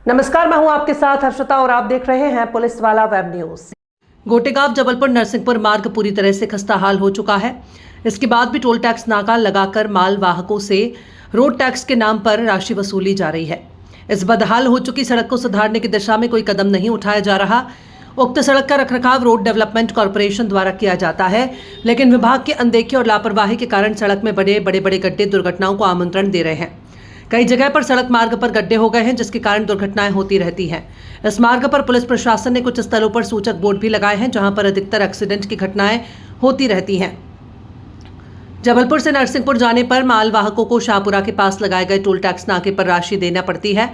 नमस्कार, मैं हूं आपके साथ हर्षिता और आप देख रहे हैं पुलिस वाला वेब न्यूज। गोटेगांव जबलपुर नरसिंहपुर मार्ग पूरी तरह से खस्ताहाल हो चुका है। इसके बाद भी टोल टैक्स नाका लगाकर माल वाहकों से रोड टैक्स के नाम पर राशि वसूली जा रही है। इस बदहाल हो चुकी सड़क को सुधारने की दिशा में कोई कदम नहीं उठाया जा रहा। उक्त सड़क का रखरखाव रोड डेवलपमेंट कॉर्पोरेशन द्वारा किया जाता है, लेकिन विभाग की अनदेखी और लापरवाही के कारण सड़क में बड़े बड़े गड्ढे दुर्घटनाओं को आमंत्रण दे रहे हैं। कई जगह पर सड़क मार्ग पर गड्ढे हो गए हैं, जिसके कारण दुर्घटनाएं होती रहती हैं। इस मार्ग पर पुलिस प्रशासन ने कुछ स्थलों पर सूचक बोर्ड भी लगाए हैं, जहां पर अधिकतर एक्सीडेंट की घटनाएं होती रहती हैं। जबलपुर से नरसिंहपुर जाने पर माल वाहकों को शाहपुरा के पास लगाए गए टोल टैक्स नाके पर राशि देना पड़ती है।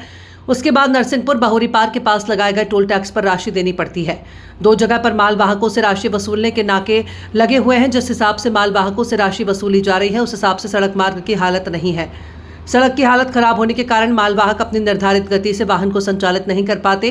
उसके बाद नरसिंहपुर बहुरी पार के पास लगाए गए टोल टैक्स पर राशि देनी पड़ती है। दो जगह पर माल वाहकों से राशि वसूलने के नाके लगे हुए हैं। जिस हिसाब से माल वाहकों से राशि वसूली जा रही है, उस हिसाब से सड़क मार्ग की हालत नहीं है। सड़क की हालत खराब होने के कारण मालवाहक अपनी निर्धारित गति से वाहन को संचालित नहीं कर पाते,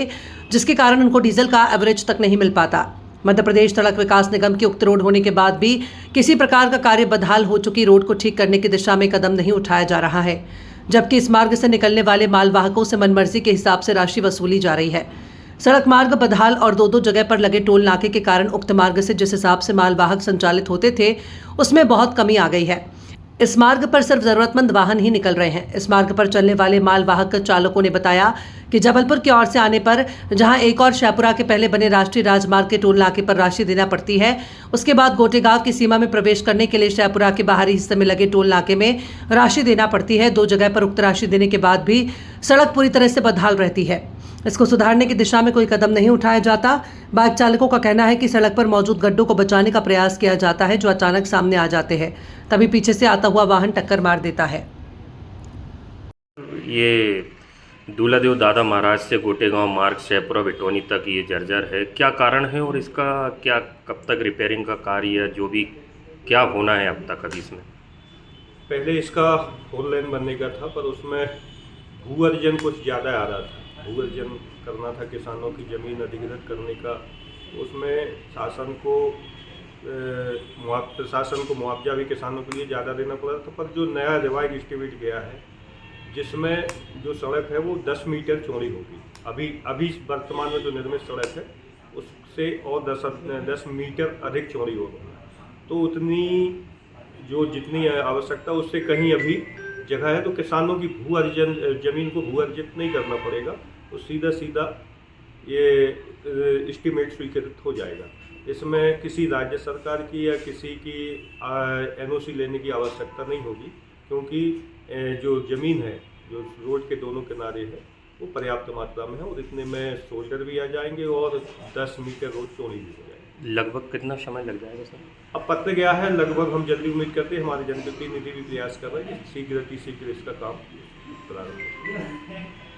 जिसके कारण उनको डीजल का एवरेज तक नहीं मिल पाता। मध्य प्रदेश सड़क विकास निगम की उक्त रोड होने के बाद भी किसी प्रकार का कार्य बदहाल हो चुकी रोड को ठीक करने की दिशा में कदम नहीं उठाया जा रहा है, जबकि इस मार्ग से निकलने वाले मालवाहकों से मनमर्जी के हिसाब से राशि वसूली जा रही है। सड़क मार्ग बदहाल और दो जगह पर लगे टोल नाके के कारण उक्त मार्ग से जिस हिसाब से मालवाहक संचालित होते थे, उसमें बहुत कमी आ गई है। इस मार्ग पर सिर्फ जरूरतमंद वाहन ही निकल रहे हैं। इस मार्ग पर चलने वाले मालवाहक चालकों ने बताया कि जबलपुर की ओर से आने पर जहां एक और शाहपुरा के पहले बने राष्ट्रीय राजमार्ग के टोल नाके पर राशि देना पड़ती है, उसके बाद गोटेगांव की सीमा में प्रवेश करने के लिए शाहपुरा के बाहरी हिस्से में लगे टोल नाके में राशि देना पड़ती है। दो जगह पर उक्त राशि देने के बाद भी सड़क पूरी तरह से बदहाल रहती है। इसको सुधारने की दिशा में कोई कदम नहीं उठाया जाता। बाइक चालकों का कहना है कि सड़क पर मौजूद गड्ढों को बचाने का प्रयास किया जाता है, जो अचानक सामने आ जाते हैं, तभी पीछे से आता हुआ वाहन टक्कर मार देता है। ये दूल्हादेव दादा महाराज से गोटेगांव मार्ग शाहपुरा बिटोनी तक ये जर्जर है, क्या कारण है और इसका क्या कब तक रिपेयरिंग का कार्य जो भी क्या होना है अब तक? अभी इसमें पहले इसका 4 लेन बनने का था, पर उसमें भू अर्जन कुछ ज़्यादा आ रहा था। भू अर्जन करना था, किसानों की ज़मीन अधिग्रहित करने का। उसमें प्रशासन को मुआवजा भी किसानों के लिए ज़्यादा देना पड़ा था। पर जो नया रिवाइज एस्टीमेट गया है, जिसमें जो सड़क है वो 10 मीटर चौड़ी होगी। अभी वर्तमान में जो निर्मित सड़क है उससे और 10 मीटर अधिक चौड़ी होगी। तो जितनी आवश्यकता उससे कहीं अभी जगह है, तो किसानों की ज़मीन को भू अर्जित नहीं करना पड़ेगा, तो सीधा ये एस्टीमेट स्वीकृत हो जाएगा। इसमें किसी राज्य सरकार की या किसी की एनओसी लेने की आवश्यकता नहीं होगी, क्योंकि जो ज़मीन है जो रोड के दोनों किनारे है वो पर्याप्त मात्रा में है, और इतने में शोल्डर भी आ जाएंगे और 10 मीटर रोड चौड़ी भी हो जाएगी। लगभग कितना समय लग जाएगा सर? अब पत्र गया है, लगभग हम जल्दी उम्मीद करते हैं। हमारे जनप्रतिनिधि भी प्रयास कर रहे हैं कि शीघ्र इसका काम प्रारंभ हो।